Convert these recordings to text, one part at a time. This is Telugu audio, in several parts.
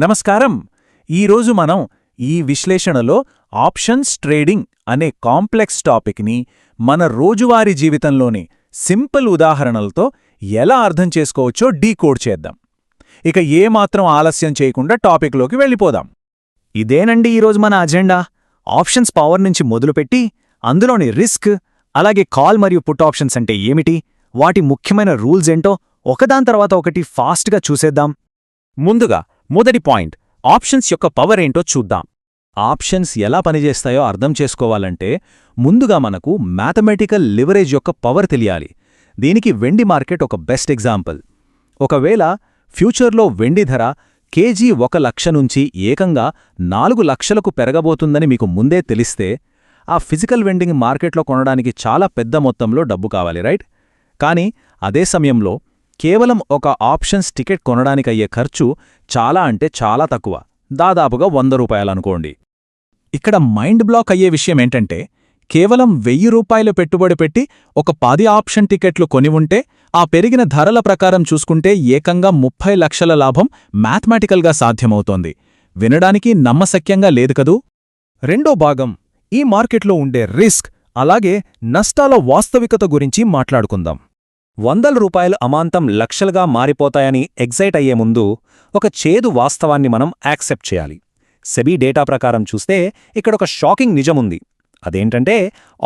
నమస్కారం. ఈరోజు మనం ఈ విశ్లేషణలో ఆప్షన్స్ ట్రేడింగ్ అనే కాంప్లెక్స్ టాపిక్ని మన రోజువారీ జీవితంలోని సింపుల్ ఉదాహరణలతో ఎలా అర్థం చేసుకోవచ్చో డీకోడ్ చేద్దాం. ఇక ఏమాత్రం ఆలస్యం చేయకుండా టాపిక్లోకి వెళ్ళిపోదాం. ఇదేనండి ఈరోజు మన అజెండా. ఆప్షన్స్ పవర్ నుంచి మొదలుపెట్టి అందులోని రిస్క్, అలాగే కాల్ మరియు పుట్ ఆప్షన్స్ అంటే ఏమిటి, వాటి ముఖ్యమైన రూల్స్ ఏంటో ఒకదాని తర్వాత ఒకటి ఫాస్ట్గా చూసేద్దాం. ముందుగా మొదటి పాయింట్, ఆప్షన్స్ యొక్క పవర్ ఏంటో చూద్దాం. ఆప్షన్స్ ఎలా పనిచేస్తాయో అర్థం చేసుకోవాలంటే ముందుగా మనకు మ్యాథమెటికల్ లివరేజ్ యొక్క పవర్ తెలియాలి. దీనికి వెండి మార్కెట్ ఒక బెస్ట్ ఎగ్జాంపుల్. ఒకవేళ ఫ్యూచర్లో వెండి ధర కేజీ 1,00,000 నుంచి ఏకంగా 4,00,000కు పెరగబోతుందని మీకు ముందే తెలిస్తే ఆ ఫిజికల్ వెండింగ్ మార్కెట్లో కొనడానికి చాలా పెద్ద మొత్తంలో డబ్బు కావాలి, రైట్? కానీ అదే సమయంలో కేవలం ఒక ఆప్షన్స్ టికెట్ కొనడానికయ్యే ఖర్చు చాలా అంటే చాలా తక్కువ, దాదాపుగా 100 రూపాయలనుకోండి. ఇక్కడ మైండ్ బ్లాక్ అయ్యే విషయమేంటంటే కేవలం 1000 రూపాయలు పెట్టుబడి పెట్టి ఒక 10 ఆప్షన్ టికెట్లు కొని ఉంటే ఆ పెరిగిన ధరల ప్రకారం చూసుకుంటే ఏకంగా 30 లక్షల లాభం మ్యాథమెటికల్గా సాధ్యమవుతోంది. వినడానికి నమ్మశక్యంగా లేదు కదూ? రెండో భాగం, ఈ మార్కెట్లో ఉండే రిస్క్ అలాగే నష్టాల వాస్తవికత గురించి మాట్లాడుకుందాం. 100 రూపాయలు అమాంతం లక్షలుగా మారిపోతాయని ఎగ్జైట్ అయ్యే ముందు ఒక చేదు వాస్తవాన్ని మనం యాక్సెప్ట్ చేయాలి. సెబీ డేటా ప్రకారం చూస్తే ఇక్కడొక షాకింగ్ నిజముంది. అదేంటంటే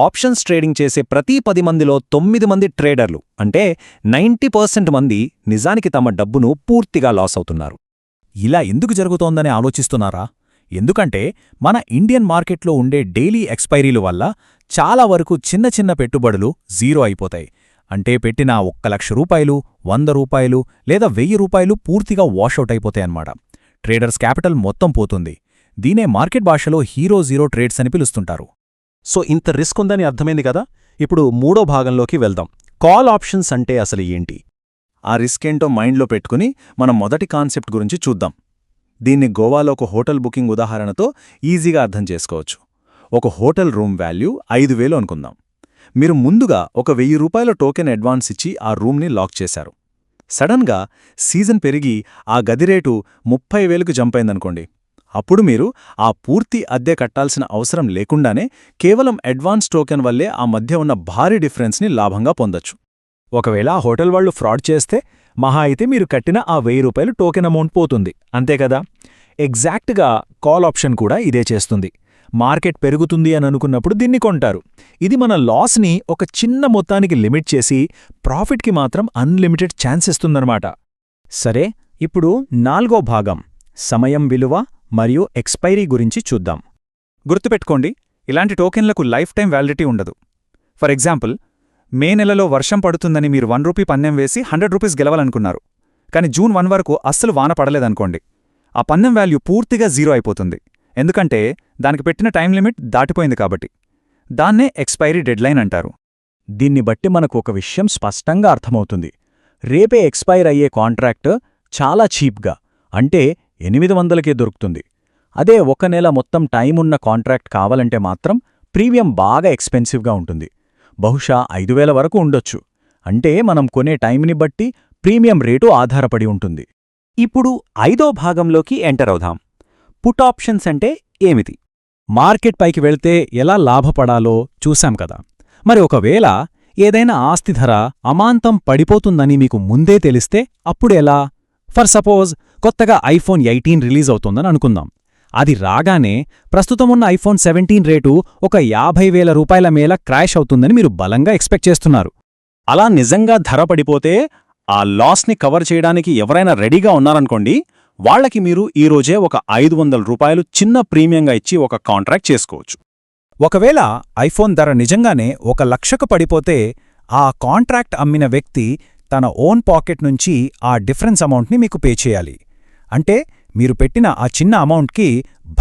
ఆప్షన్స్ ట్రేడింగ్ చేసే ప్రతి 10 మందిలో 9 మంది ట్రేడర్లు, అంటే 90% మంది నిజానికి తమ డబ్బును పూర్తిగా లాస్ అవుతున్నారు. ఇలా ఎందుకు జరుగుతోందని ఆలోచిస్తున్నారా? ఎందుకంటే మన ఇండియన్ మార్కెట్లో ఉండే డైలీ ఎక్స్పైరీల వల్ల చాలా వరకు చిన్న చిన్న పెట్టుబడులు జీరో అయిపోతాయి. అంటే పెట్టిన 1,00,000 రూపాయలు, 100 రూపాయలు లేదా 1000 రూపాయలు పూర్తిగా వాషౌట్ అయిపోతాయన్నమాట. ట్రేడర్స్ క్యాపిటల్ మొత్తం పోతుంది. దీనే మార్కెట్ భాషలో హీరో జీరో ట్రేడ్స్ అని పిలుస్తుంటారు. సో ఇంత రిస్క్ ఉందని అర్థమైంది కదా. ఇప్పుడు మూడో భాగంలోకి వెళ్దాం. కాల్ ఆప్షన్స్ అంటే అసలు ఏంటి? ఆ రిస్క్ ఏంటో మైండ్లో పెట్టుకుని మనం మొదటి కాన్సెప్ట్ గురించి చూద్దాం. దీన్ని గోవాలో ఒక హోటల్ బుకింగ్ ఉదాహరణతో ఈజీగా అర్థం చేసుకోవచ్చు. ఒక హోటల్ రూమ్ వాల్యూ 5,000 అనుకుందాం. మీరు ముందుగా ఒక 1000 రూపాయల టోకెన్ అడ్వాన్స్ ఇచ్చి ఆ రూమ్ని లాక్ చేశారు. సడన్గా సీజన్ పెరిగి ఆ గది రేటు 30,000కు జంప్ అయిందనుకోండి. అప్పుడు మీరు ఆ పూర్తి అద్దె కట్టాల్సిన అవసరం లేకుండానే కేవలం అడ్వాన్స్ టోకెన్ వల్లే ఆ మధ్య ఉన్న భారీ డిఫరెన్స్ని లాభంగా పొందొచ్చు. ఒకవేళ ఆ హోటల్ వాళ్లు ఫ్రాడ్ చేస్తే మహా అయితే మీరు కట్టిన ఆ 1000 రూపాయలు టోకెన్ అమౌంట్ పోతుంది, అంతే కదా? ఎగ్జాక్ట్గా కాల్ ఆప్షన్ కూడా ఇదే చేస్తుంది. మార్కెట్ పెరుగుతుంది అని అనుకున్నప్పుడు దీన్ని కొంటారు. ఇది మన లాస్ని ఒక చిన్న మొత్తానికి లిమిట్ చేసి ప్రాఫిట్కి మాత్రం అన్లిమిటెడ్ ఛాన్స్ ఇస్తుందన్నమాట. సరే, ఇప్పుడు 4వ భాగం, సమయం విలువ మరియు ఎక్స్పైరీ గురించి చూద్దాం. గుర్తుపెట్టుకోండి, ఇలాంటి టోకెన్లకు లైఫ్ టైం వ్యాలిడిటీ ఉండదు. ఫర్ ఎగ్జాంపుల్, మే నెలలో వర్షం పడుతుందని మీరు 1 రూపీ పన్నెం వేసి 100 రూపీస్ గెలవాలనుకున్నారు. కానీ జూన్ 1 వరకు అస్సలు వాన పడలేదనుకోండి. ఆ పన్నెం వాల్యూ పూర్తిగా జీరో అయిపోతుంది. ఎందుకంటే దానికి పెట్టిన టైం లిమిట్ దాటిపోయింది కాబట్టి. దాన్నే ఎక్స్పైరీ డెడ్లైన్ అంటారు. దీన్ని బట్టి మనకు ఒక విషయం స్పష్టంగా అర్థమవుతుంది. రేపే ఎక్స్పైర్ అయ్యే కాంట్రాక్ట్ చాలా చీప్గా, అంటే 800కే దొరుకుతుంది. అదే 1 నెల మొత్తం టైమున్న కాంట్రాక్ట్ కావాలంటే మాత్రం ప్రీమియం బాగా ఎక్స్పెన్సివ్గా ఉంటుంది. బహుశా 5,000 వరకు ఉండొచ్చు. అంటే మనం కొనే టైంని బట్టి ప్రీమియం రేటు ఆధారపడి ఉంటుంది. ఇప్పుడు 5వ భాగంలోకి ఎంటర్ అవుదాం. పుట్ ఆప్షన్స్ అంటే ఏమిటి? మార్కెట్ పైకి వెళ్తే ఎలా లాభపడాలో చూశాం కదా. మరి ఒకవేళ ఏదైనా ఆస్తి ధర అమాంతం పడిపోతుందని మీకు ముందే తెలిస్తే అప్పుడెలా? ఫర్ సపోజ్ కొత్తగా ఐఫోన్ 18 రిలీజ్ అవుతోందని అనుకుందాం. అది రాగానే ప్రస్తుతమున్న ఐఫోన్ 17 రేటు ఒక 50,000 రూపాయల మేల క్రాష్ అవుతుందని మీరు బలంగా ఎక్స్పెక్ట్ చేస్తున్నారు. అలా నిజంగా ధర పడిపోతే ఆ లాస్ని కవర్ చేయడానికి ఎవరైనా రెడీగా ఉన్నారనుకోండి, వాళ్లకి మీరు ఈరోజే ఒక 500 రూపాయలు చిన్న ప్రీమియంగా ఇచ్చి ఒక కాంట్రాక్ట్ చేసుకోవచ్చు. ఒకవేళ ఐఫోన్ ధర నిజంగానే 1,00,000కు పడిపోతే ఆ కాంట్రాక్ట్ అమ్మిన వ్యక్తి తన ఓన్ పాకెట్ నుంచి ఆ డిఫరెన్స్ అమౌంట్ని మీకు పే చేయాలి. అంటే మీరు పెట్టిన ఆ చిన్న అమౌంట్కి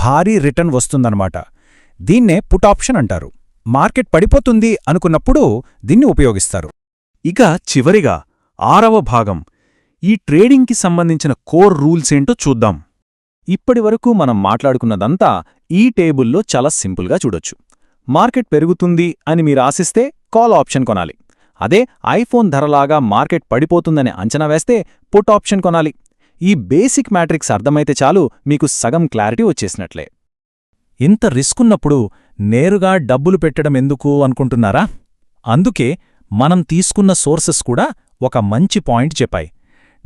భారీ రిటర్న్ వస్తుందన్నమాట. దీన్నే పుట్ ఆప్షన్ అంటారు. మార్కెట్ పడిపోతుంది అనుకున్నప్పుడు దీన్ని ఉపయోగిస్తారు. ఇక చివరిగా 6వ భాగం, ఈ ట్రేడింగ్కి సంబంధించిన కోర్ రూల్స్ ఏంటో చూద్దాం. ఇప్పటివరకు మనం మాట్లాడుకున్నదంతా ఈ టేబుల్లో చాలా సింపుల్గా చూడొచ్చు. మార్కెట్ పెరుగుతుంది అని మీరు ఆశిస్తే కాల్ ఆప్షన్ కొనాలి. అదే ఐఫోన్ ధరలాగా మార్కెట్ పడిపోతుందని అంచనా వేస్తే పుట్ ఆప్షన్ కొనాలి. ఈ బేసిక్ మ్యాట్రిక్స్ అర్థమైతే చాలు మీకు సగం క్లారిటీ వచ్చేసినట్లే. ఇంత రిస్కున్నప్పుడు నేరుగా డబ్బులు పెట్టడం ఎందుకు అనుకుంటున్నారా? అందుకే మనం తీసుకున్న సోర్సెస్ కూడా ఒక మంచి పాయింట్ చెప్పాయి.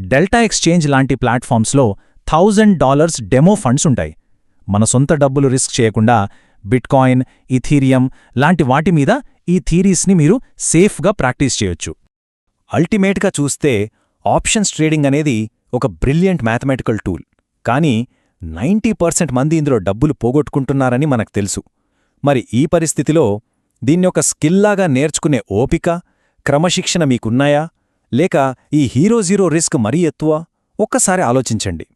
డెల్టా ఎక్స్చేంజ్ లాంటి ప్లాట్ఫామ్స్లో $1000 డెమో ఫండ్స్ ఉంటాయి. మన సొంత డబ్బులు రిస్క్ చేయకుండా బిట్కాయిన్, ఇథీరియం లాంటి వాటి మీద ఈ థీరీస్ని మీరు సేఫ్గా ప్రాక్టీస్ చేయొచ్చు. అల్టిమేట్గా చూస్తే ఆప్షన్స్ ట్రేడింగ్ అనేది ఒక బ్రిలియంట్ మ్యాథమెటికల్ టూల్. కానీ 90% మంది ఇందులో డబ్బులు పోగొట్టుకుంటున్నారని మనకు తెలుసు. మరి ఈ పరిస్థితిలో దీన్ని ఒక స్కిల్లాగా నేర్చుకునే ఓపిక, క్రమశిక్షణ మీకున్నాయా? లేక ఈ హీరో రిస్క్ మరీ ఎక్కువ? ఒక్కసారి ఆలోచించండి.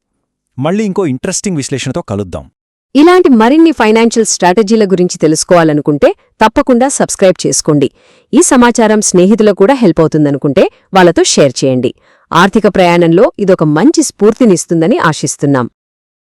మళ్ళీ ఇంకో ఇంట్రెస్టింగ్ విశ్లేషణతో కలుద్దాం. ఇలాంటి మరిన్ని ఫైనాన్షియల్ స్ట్రాటజీల గురించి తెలుసుకోవాలనుకుంటే తప్పకుండా సబ్స్క్రైబ్ చేసుకోండి. ఈ సమాచారం స్నేహితులకు కూడా హెల్ప్ అవుతుందనుకుంటే వాళ్ళతో షేర్ చేయండి. ఆర్థిక ప్రయాణంలో ఇదొక మంచి స్ఫూర్తినిస్తుందని ఆశిస్తున్నాం.